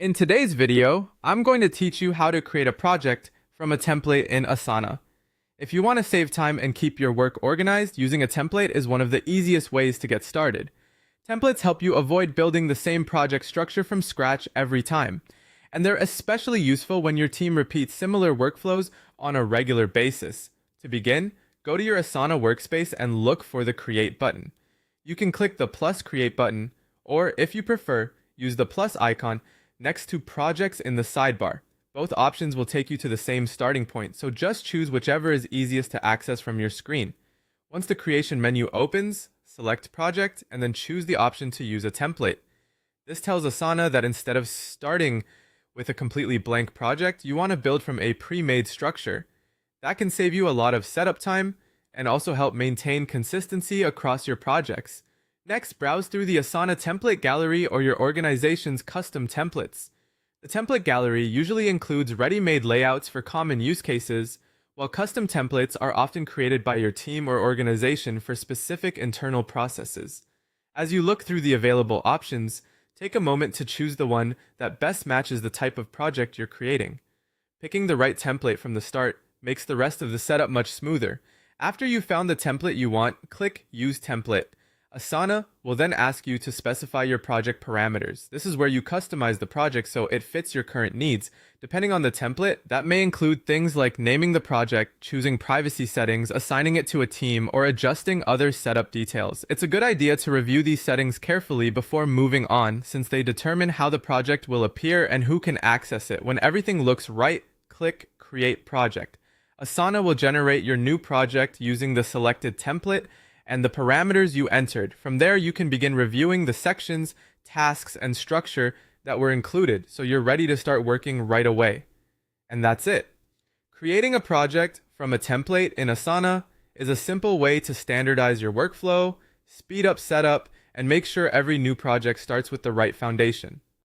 In today's video, I'm going to teach you how to create a project from a template in Asana. If you want to save time and keep your work organized, using a template is one of the easiest ways to get started. Templates help you avoid building the same project structure from scratch every time, and they're especially useful when your team repeats similar workflows on a regular basis. To begin, go to your Asana workspace and look for the Create button. You can click the plus Create button, or if you prefer, use the plus icon next to Projects in the sidebar. Both options will take you to the same starting point, so just choose whichever is easiest to access from your screen. Once the creation menu opens, select Project and then choose the option to use a template. This tells Asana that instead of starting with a completely blank project, you want to build from a pre-made structure. That can save you a lot of setup time and also help maintain consistency across your projects. Next, browse through the Asana template gallery or your organization's custom templates. The template gallery usually includes ready-made layouts for common use cases, while custom templates are often created by your team or organization for specific internal processes. As you look through the available options, take a moment to choose the one that best matches the type of project you're creating. Picking the right template from the start makes the rest of the setup much smoother. After you've found the template you want, click Use Template. Asana will then ask you to specify your project parameters. This is where you customize the project so it fits your current needs. Depending on the template, that may include things like naming the project, choosing privacy settings, assigning it to a team, or adjusting other setup details. It's a good idea to review these settings carefully before moving on, since they determine how the project will appear and who can access it. When everything looks right, click Create Project. Asana will generate your new project using the selected template and the parameters you entered. From there, you can begin reviewing the sections, tasks, and structure that were included, so you're ready to start working right away. And that's it. Creating a project from a template in Asana is a simple way to standardize your workflow, speed up setup, and make sure every new project starts with the right foundation.